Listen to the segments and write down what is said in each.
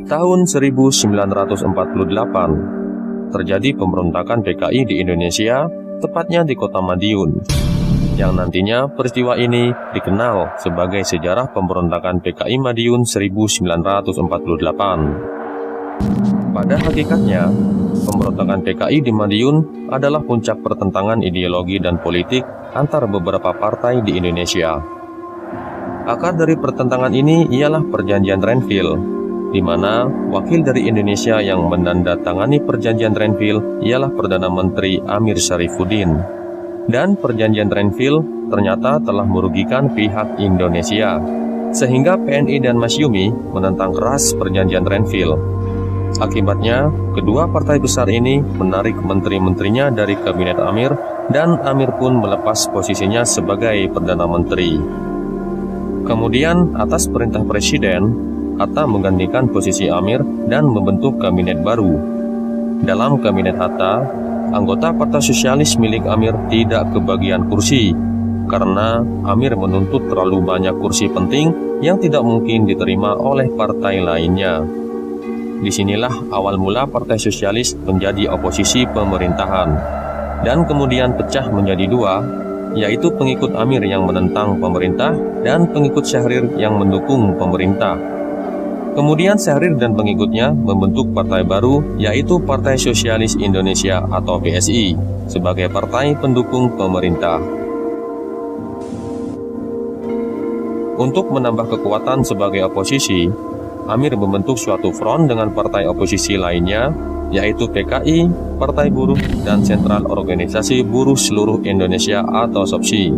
Tahun 1948, terjadi pemberontakan PKI di Indonesia, tepatnya di kota Madiun, yang nantinya peristiwa ini dikenal sebagai sejarah pemberontakan PKI Madiun 1948. Pada hakikatnya, pemberontakan PKI di Madiun adalah puncak pertentangan ideologi dan politik antar beberapa partai di Indonesia. Akar dari pertentangan ini ialah Perjanjian Renville, di mana wakil dari Indonesia yang menandatangani Perjanjian Renville ialah Perdana Menteri Amir Syarifuddin. Dan Perjanjian Renville ternyata telah merugikan pihak Indonesia, sehingga PNI dan Masyumi menentang keras Perjanjian Renville. Akibatnya, kedua partai besar ini menarik menteri-menterinya dari kabinet Amir, dan Amir pun melepas posisinya sebagai Perdana Menteri. Kemudian, atas perintah Presiden, Hatta menggantikan posisi Amir dan membentuk kabinet baru. Dalam kabinet Hatta, anggota Partai Sosialis milik Amir tidak kebagian kursi, karena Amir menuntut terlalu banyak kursi penting yang tidak mungkin diterima oleh partai lainnya. Disinilah awal mula Partai Sosialis menjadi oposisi pemerintahan, dan kemudian pecah menjadi dua, yaitu pengikut Amir yang menentang pemerintah dan pengikut Syahrir yang mendukung pemerintah. Kemudian Syahrir dan pengikutnya membentuk partai baru, yaitu Partai Sosialis Indonesia atau PSI, sebagai partai pendukung pemerintah. Untuk menambah kekuatan sebagai oposisi, Amir membentuk suatu front dengan partai oposisi lainnya, yaitu PKI, Partai Buruh, dan Sentral Organisasi Buruh Seluruh Indonesia atau SOPSI,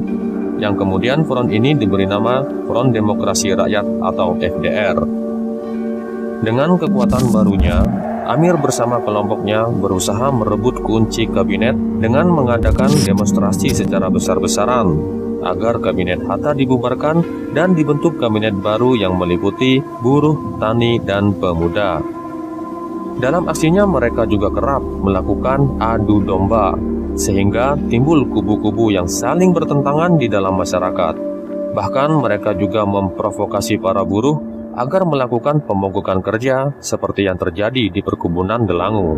yang kemudian front ini diberi nama Front Demokrasi Rakyat atau FDR. Dengan kekuatan barunya, Amir bersama kelompoknya berusaha merebut kunci kabinet dengan mengadakan demonstrasi secara besar-besaran agar kabinet Hatta dibubarkan dan dibentuk kabinet baru yang meliputi buruh, tani, dan pemuda. Dalam aksinya mereka juga kerap melakukan adu domba, sehingga timbul kubu-kubu yang saling bertentangan di dalam masyarakat. Bahkan mereka juga memprovokasi para buruh agar melakukan pemogokan kerja seperti yang terjadi di perkebunan Delangu.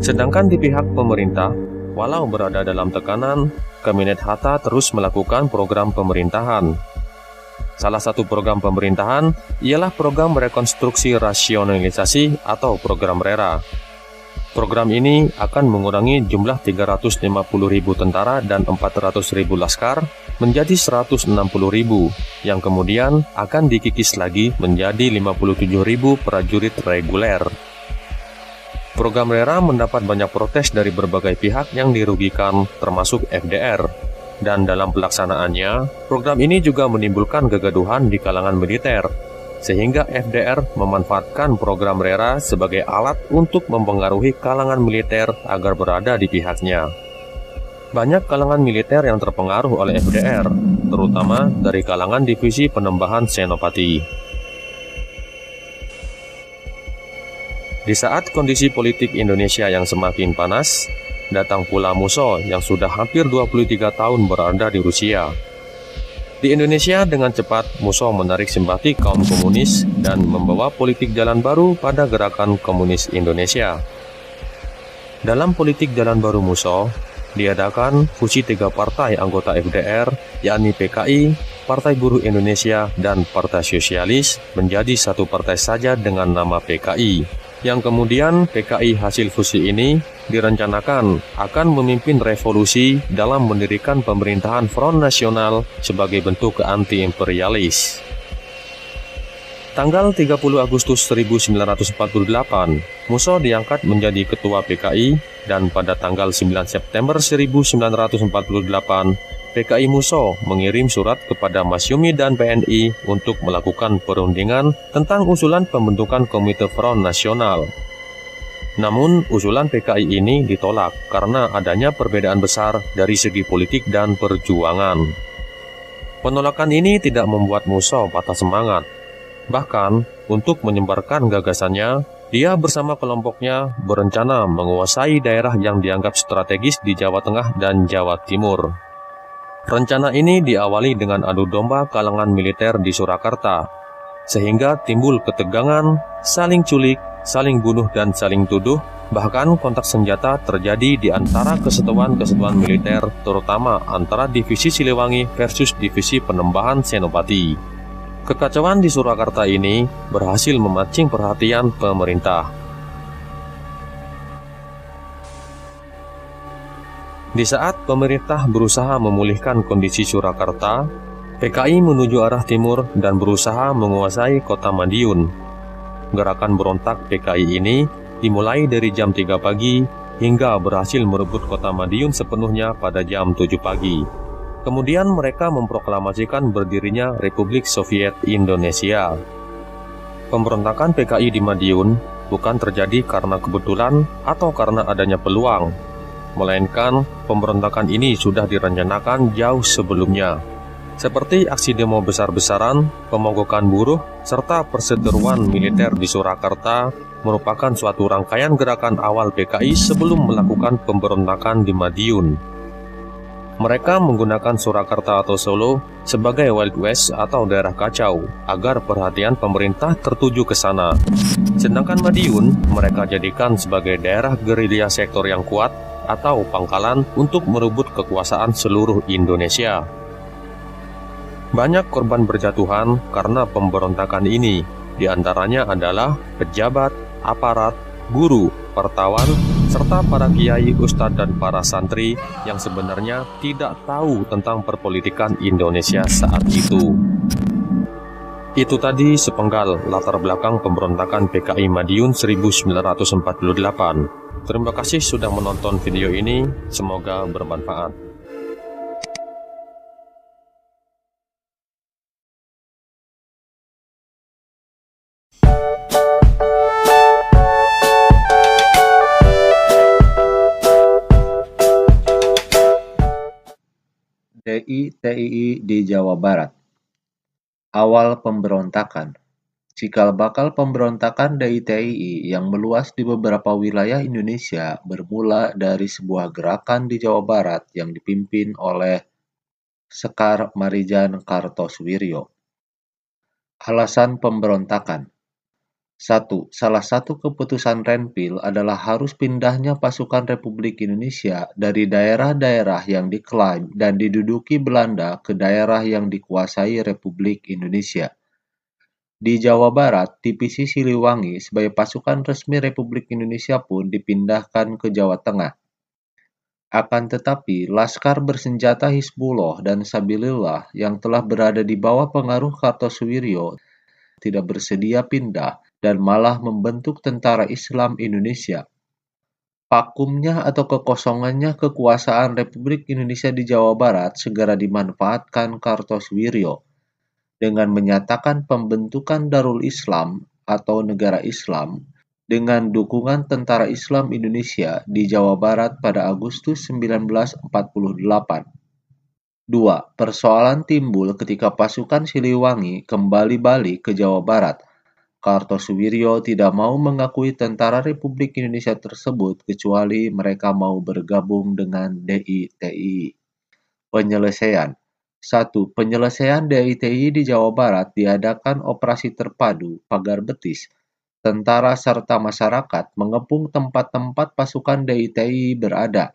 Sedangkan di pihak pemerintah, walau berada dalam tekanan, kabinet Hatta terus melakukan program pemerintahan. Salah satu program pemerintahan ialah program rekonstruksi rasionalisasi atau program RERA. Program ini akan mengurangi jumlah 350.000 tentara dan 400.000 laskar menjadi 160.000, yang kemudian akan dikikis lagi menjadi 57.000 prajurit reguler. Program RERA mendapat banyak protes dari berbagai pihak yang dirugikan, termasuk FDR. Dan dalam pelaksanaannya, program ini juga menimbulkan kegaduhan di kalangan militer, sehingga FDR memanfaatkan program RERA sebagai alat untuk mempengaruhi kalangan militer agar berada di pihaknya. Banyak kalangan militer yang terpengaruh oleh FDR, terutama dari kalangan divisi penembahan Senopati. Di saat kondisi politik Indonesia yang semakin panas, datang pula Musso yang sudah hampir 23 tahun berada di Rusia. Di Indonesia dengan cepat, Musso menarik simpati kaum komunis dan membawa politik jalan baru pada gerakan komunis Indonesia. Dalam politik jalan baru Musso, diadakan fusi 3 partai anggota FDR, yakni PKI, Partai Buruh Indonesia, dan Partai Sosialis menjadi satu partai saja dengan nama PKI, yang kemudian PKI hasil fusi ini direncanakan akan memimpin revolusi dalam mendirikan pemerintahan Front Nasional sebagai bentuk anti-imperialis. Tanggal 30 Agustus 1948, Musso diangkat menjadi ketua PKI, dan pada tanggal 9 September 1948, PKI Musso mengirim surat kepada Masyumi dan PNI untuk melakukan perundingan tentang usulan pembentukan Komite Front Nasional. Namun, usulan PKI ini ditolak karena adanya perbedaan besar dari segi politik dan perjuangan. Penolakan ini tidak membuat Musso patah semangat. Bahkan, untuk menyebarkan gagasannya, dia bersama kelompoknya berencana menguasai daerah yang dianggap strategis di Jawa Tengah dan Jawa Timur. Rencana ini diawali dengan adu domba kalangan militer di Surakarta, sehingga timbul ketegangan, saling culik, saling bunuh dan saling tuduh. Bahkan kontak senjata terjadi di antara kesatuan-kesatuan militer, terutama antara Divisi Siliwangi versus Divisi Penembahan Senopati. Kekacauan di Surakarta ini berhasil memancing perhatian pemerintah. Di saat pemerintah berusaha memulihkan kondisi Surakarta, PKI menuju arah timur dan berusaha menguasai kota Madiun. Gerakan berontak PKI ini dimulai dari jam 3 pagi hingga berhasil merebut kota Madiun sepenuhnya pada jam 7 pagi. Kemudian mereka memproklamasikan berdirinya Republik Soviet Indonesia. Pemberontakan PKI di Madiun bukan terjadi karena kebetulan atau karena adanya peluang, melainkan pemberontakan ini sudah direncanakan jauh sebelumnya. Seperti aksi demo besar-besaran, pemogokan buruh, serta perseteruan militer di Surakarta merupakan suatu rangkaian gerakan awal PKI sebelum melakukan pemberontakan di Madiun. Mereka menggunakan Surakarta atau Solo sebagai Wild West atau daerah kacau agar perhatian pemerintah tertuju ke sana. Sedangkan Madiun mereka jadikan sebagai daerah gerilya sektor yang kuat atau pangkalan untuk merebut kekuasaan seluruh Indonesia. Banyak korban berjatuhan karena pemberontakan ini, di antaranya adalah pejabat, aparat, guru, wartawan, serta para kiai, ustadz, dan para santri yang sebenarnya tidak tahu tentang perpolitikan Indonesia saat itu. Itu tadi sepenggal latar belakang pemberontakan PKI Madiun 1948. Terima kasih sudah menonton video ini, semoga bermanfaat. DI-TII di Jawa Barat. Awal pemberontakan. Cikal bakal pemberontakan DI-TII yang meluas di beberapa wilayah Indonesia bermula dari sebuah gerakan di Jawa Barat yang dipimpin oleh Sekar Marijan Kartosuwiryo. Alasan pemberontakan. 1. Salah satu keputusan Renpil adalah harus pindahnya pasukan Republik Indonesia dari daerah-daerah yang diklaim dan diduduki Belanda ke daerah yang dikuasai Republik Indonesia. Di Jawa Barat, Divisi Siliwangi sebagai pasukan resmi Republik Indonesia pun dipindahkan ke Jawa Tengah. Akan tetapi, laskar bersenjata Hizbullah dan Sabilillah yang telah berada di bawah pengaruh Kartosuwiryo tidak bersedia pindah dan malah membentuk Tentara Islam Indonesia. Vakumnya atau kekosongannya kekuasaan Republik Indonesia di Jawa Barat segera dimanfaatkan Kartosuwiryo dengan menyatakan pembentukan Darul Islam atau Negara Islam dengan dukungan Tentara Islam Indonesia di Jawa Barat pada Agustus 1948. 2. Persoalan timbul ketika pasukan Siliwangi kembali balik ke Jawa Barat. Kartosuwiryo tidak mau mengakui tentara Republik Indonesia tersebut kecuali mereka mau bergabung dengan DI-TII. Penyelesaian. 1. Penyelesaian DI-TII di Jawa Barat diadakan operasi terpadu Pagar Betis. Tentara serta masyarakat mengepung tempat-tempat pasukan DI-TII berada.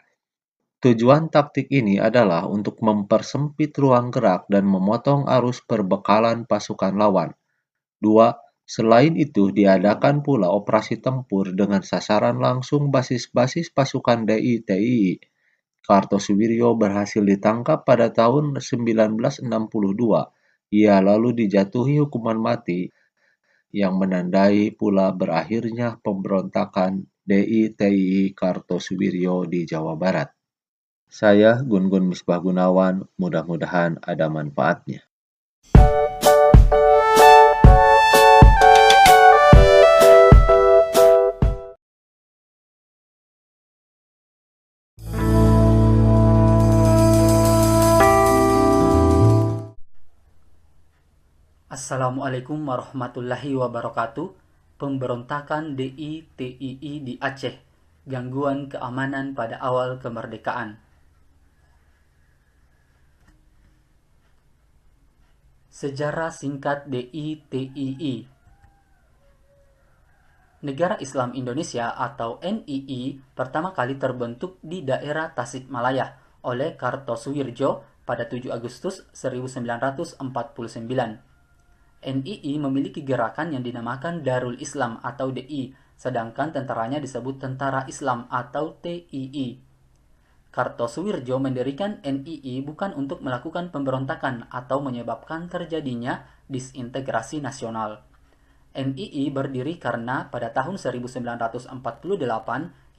Tujuan taktik ini adalah untuk mempersempit ruang gerak dan memotong arus perbekalan pasukan lawan. 2. Selain itu diadakan pula operasi tempur dengan sasaran langsung basis-basis pasukan DI-TII. Kartosuwiryo berhasil ditangkap pada tahun 1962. Ia lalu dijatuhi hukuman mati yang menandai pula berakhirnya pemberontakan DI-TII Kartosuwiryo di Jawa Barat. Saya Gun-Gun Misbah Gunawan, mudah-mudahan ada manfaatnya. Assalamualaikum warahmatullahi wabarakatuh. Pemberontakan DI-TII di Aceh, gangguan keamanan pada awal kemerdekaan. Sejarah singkat DITII. Negara Islam Indonesia atau NII pertama kali terbentuk di daerah Tasikmalaya oleh Kartosuwirjo pada 7 Agustus 1949. NII memiliki gerakan yang dinamakan Darul Islam atau DI, sedangkan tentaranya disebut Tentara Islam atau TII. Kartosuwirjo mendirikan NII bukan untuk melakukan pemberontakan atau menyebabkan terjadinya disintegrasi nasional. NII berdiri karena pada tahun 1948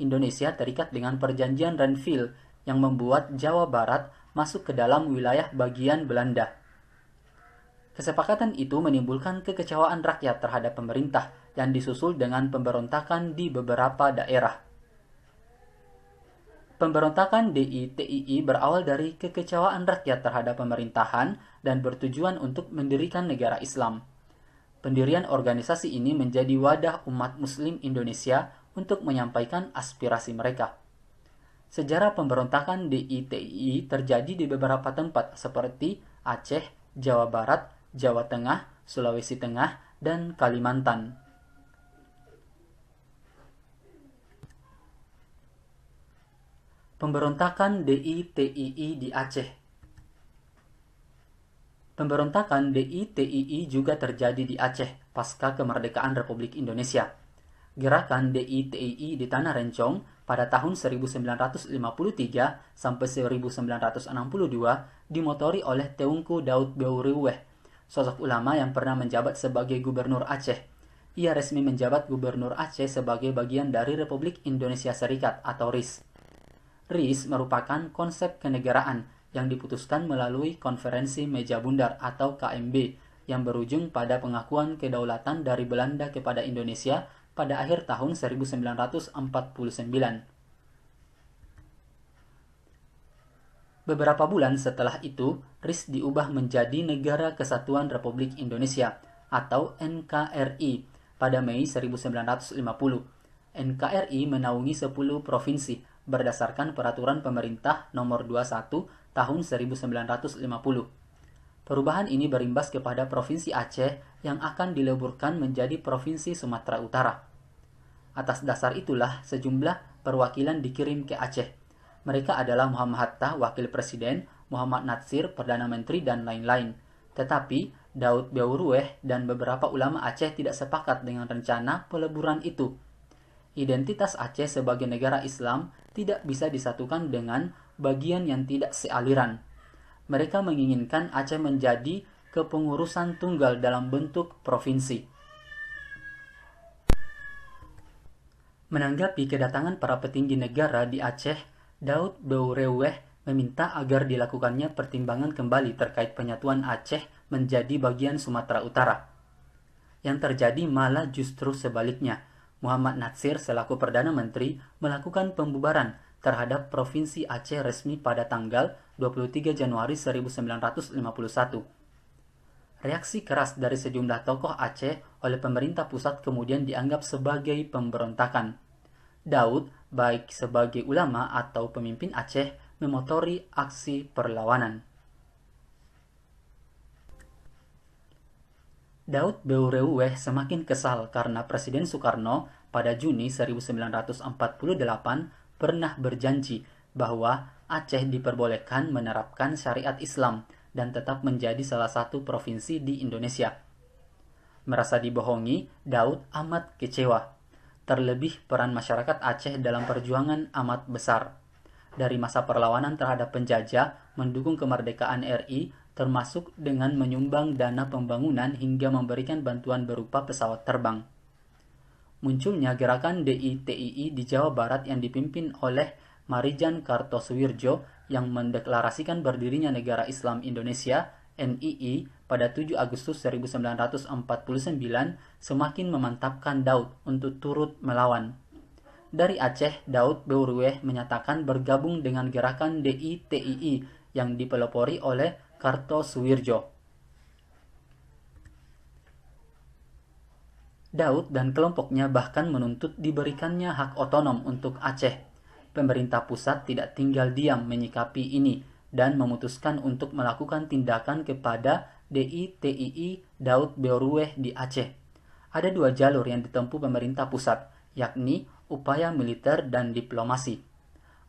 Indonesia terikat dengan Perjanjian Renville yang membuat Jawa Barat masuk ke dalam wilayah bagian Belanda. Kesepakatan itu menimbulkan kekecewaan rakyat terhadap pemerintah yang disusul dengan pemberontakan di beberapa daerah. Pemberontakan DITII berawal dari kekecewaan rakyat terhadap pemerintahan dan bertujuan untuk mendirikan negara Islam. Pendirian organisasi ini menjadi wadah umat muslim Indonesia untuk menyampaikan aspirasi mereka. Sejarah pemberontakan DITII terjadi di beberapa tempat seperti Aceh, Jawa Barat, Jawa Tengah, Sulawesi Tengah, dan Kalimantan. Pemberontakan DITII di Aceh. Pemberontakan DITII juga terjadi di Aceh pasca kemerdekaan Republik Indonesia. Gerakan DITII di Tanah Rencong pada tahun 1953 sampai 1962 dimotori oleh Teungku Daud Beuriweh, sosok ulama yang pernah menjabat sebagai gubernur Aceh. Ia resmi menjabat gubernur Aceh sebagai bagian dari Republik Indonesia Serikat atau RIS. RIS merupakan konsep kenegaraan yang diputuskan melalui Konferensi Meja Bundar atau KMB yang berujung pada pengakuan kedaulatan dari Belanda kepada Indonesia pada akhir tahun 1949. Beberapa bulan setelah itu, RIS diubah menjadi Negara Kesatuan Republik Indonesia atau NKRI pada Mei 1950. NKRI menaungi 10 provinsi berdasarkan Peraturan Pemerintah Nomor 21 tahun 1950. Perubahan ini berimbas kepada Provinsi Aceh yang akan dileburkan menjadi Provinsi Sumatera Utara. Atas dasar itulah sejumlah perwakilan dikirim ke Aceh. Mereka adalah Muhammad Hatta, Wakil Presiden, Muhammad Natsir, Perdana Menteri, dan lain-lain. Tetapi Daud Beuriweh dan beberapa ulama Aceh tidak sepakat dengan rencana peleburan itu. Identitas Aceh sebagai negara Islam tidak bisa disatukan dengan bagian yang tidak sealiran. Mereka menginginkan Aceh menjadi kepengurusan tunggal dalam bentuk provinsi. Menanggapi kedatangan para petinggi negara di Aceh, Daud Beuriweh meminta agar dilakukannya pertimbangan kembali terkait penyatuan Aceh menjadi bagian Sumatera Utara. Yang terjadi malah justru sebaliknya. Muhammad Natsir selaku Perdana Menteri melakukan pembubaran terhadap Provinsi Aceh resmi pada tanggal 23 Januari 1951. Reaksi keras dari sejumlah tokoh Aceh oleh pemerintah pusat kemudian dianggap sebagai pemberontakan. Daud, baik sebagai ulama atau pemimpin Aceh, memotori aksi perlawanan. Daud Beuriweh semakin kesal karena Presiden Soekarno pada Juni 1948 pernah berjanji bahwa Aceh diperbolehkan menerapkan syariat Islam dan tetap menjadi salah satu provinsi di Indonesia. Merasa dibohongi, Daud amat kecewa. Terlebih peran masyarakat Aceh dalam perjuangan amat besar. Dari masa perlawanan terhadap penjajah, mendukung kemerdekaan RI, termasuk dengan menyumbang dana pembangunan hingga memberikan bantuan berupa pesawat terbang. Munculnya gerakan DITII di Jawa Barat yang dipimpin oleh Marijan Kartosuwirjo yang mendeklarasikan berdirinya Negara Islam Indonesia NII pada 7 Agustus 1949 semakin memantapkan Daud untuk turut melawan. Dari Aceh, Daud Beuriweh menyatakan bergabung dengan gerakan DITII yang dipelopori oleh Kartosuwirjo. Daud dan kelompoknya bahkan menuntut diberikannya hak otonom untuk Aceh. Pemerintah pusat tidak tinggal diam menyikapi ini dan memutuskan untuk melakukan tindakan kepada DITII Daud Beorueh di Aceh. Ada dua jalur yang ditempuh pemerintah pusat, yakni upaya militer dan diplomasi.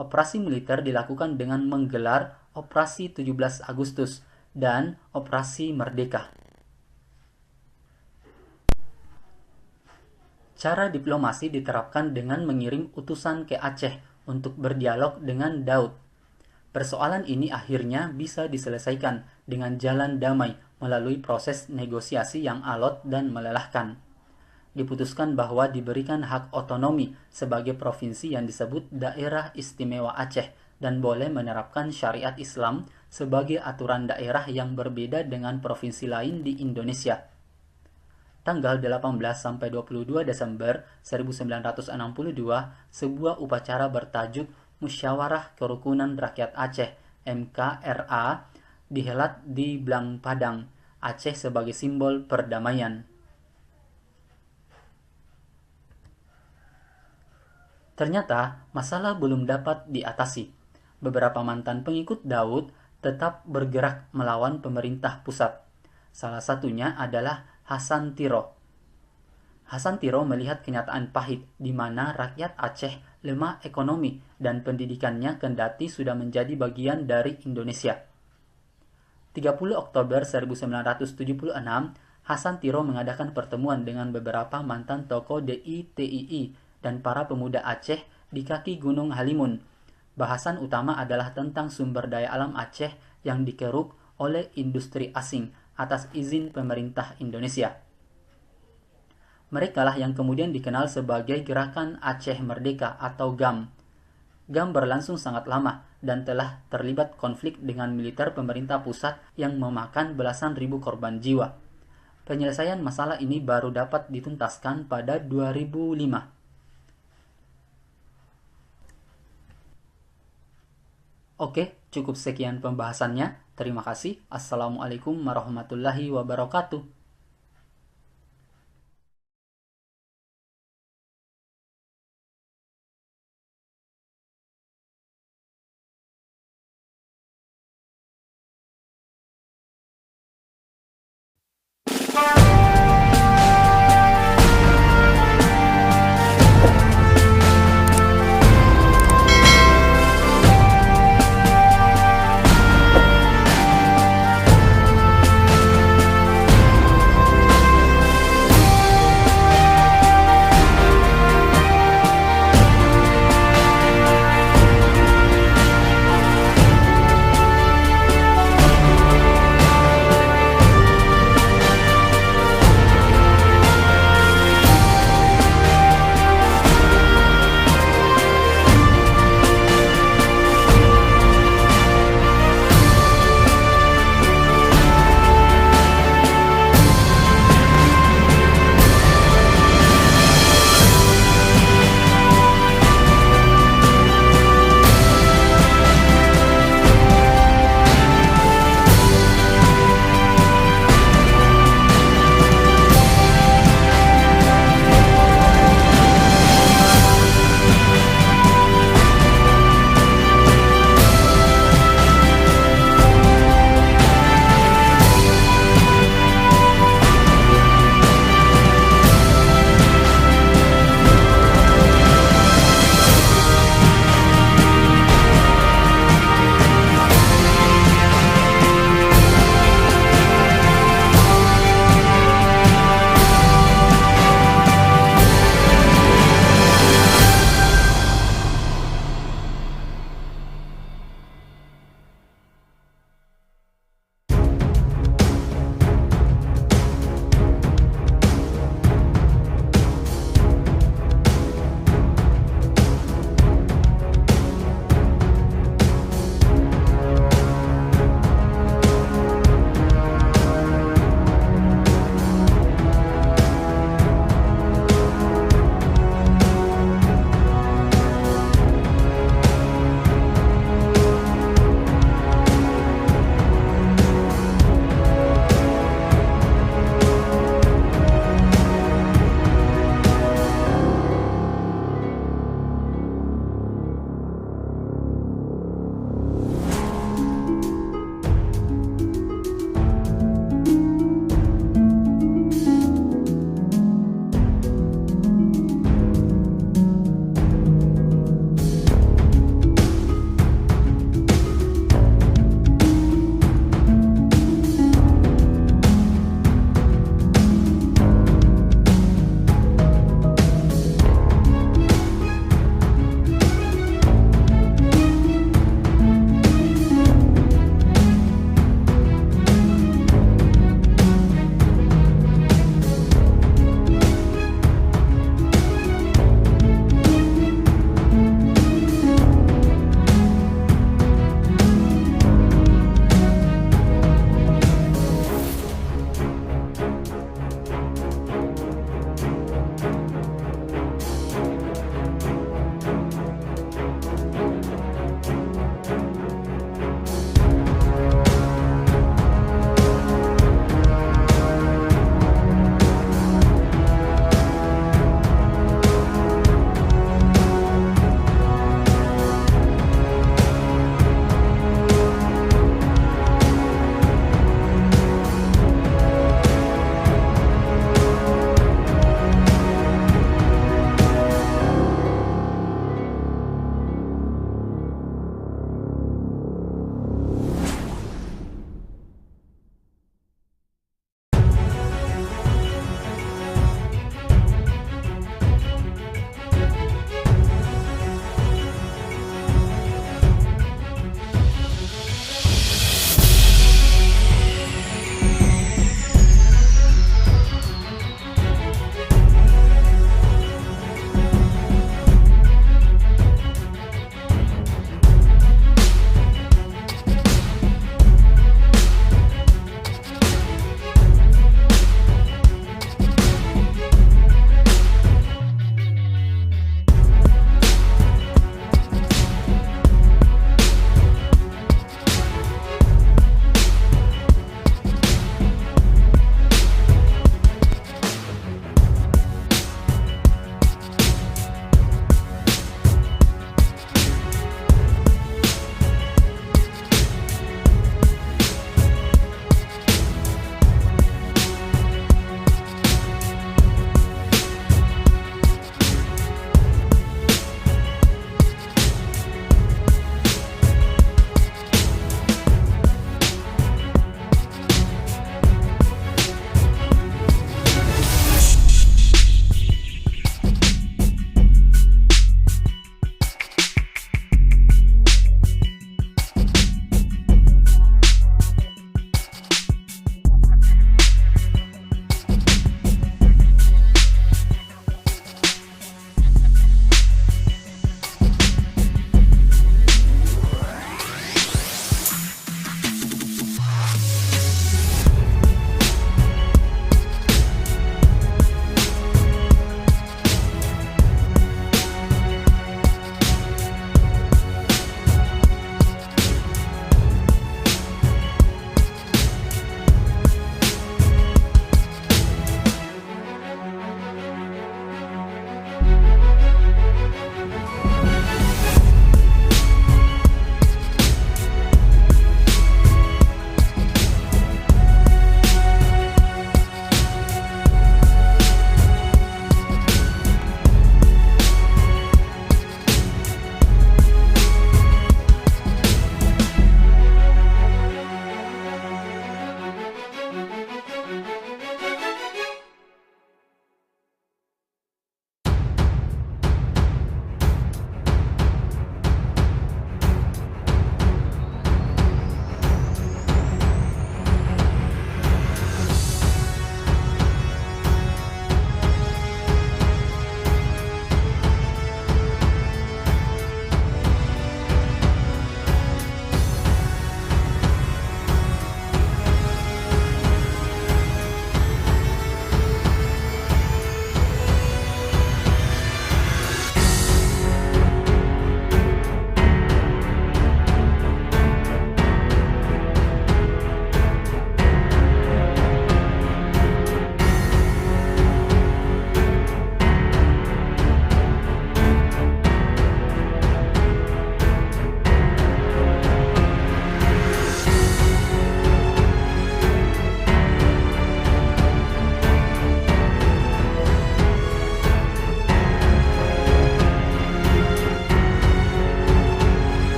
Operasi militer dilakukan dengan menggelar Operasi 17 Agustus dan Operasi Merdeka. Cara diplomasi diterapkan dengan mengirim utusan ke Aceh untuk berdialog dengan Daud. Persoalan ini akhirnya bisa diselesaikan dengan jalan damai melalui proses negosiasi yang alot dan melelahkan. Diputuskan bahwa diberikan hak otonomi sebagai provinsi yang disebut Daerah Istimewa Aceh dan boleh menerapkan syariat Islam sebagai aturan daerah yang berbeda dengan provinsi lain di Indonesia. Tanggal 18-22 Desember 1962, sebuah upacara bertajuk Musyawarah Kerukunan Rakyat Aceh (MKRA) dihelat di Blang Padang, Aceh sebagai simbol perdamaian. Ternyata, masalah belum dapat diatasi. Beberapa mantan pengikut Daud tetap bergerak melawan pemerintah pusat. Salah satunya adalah Hasan Tiro. Hasan Tiro melihat kenyataan pahit di mana rakyat Aceh lemah ekonomi dan pendidikannya kendati sudah menjadi bagian dari Indonesia. 30 Oktober 1976, Hasan Tiro mengadakan pertemuan dengan beberapa mantan tokoh DITII dan para pemuda Aceh di kaki Gunung Halimun. Bahasan utama adalah tentang sumber daya alam Aceh yang dikeruk oleh industri asing atas izin pemerintah Indonesia. Merekalah yang kemudian dikenal sebagai Gerakan Aceh Merdeka atau GAM. GAM berlangsung sangat lama dan telah terlibat konflik dengan militer pemerintah pusat yang memakan belasan ribu korban jiwa. Penyelesaian masalah ini baru dapat dituntaskan pada 2005. Oke, cukup sekian pembahasannya. Terima kasih. Assalamualaikum warahmatullahi wabarakatuh.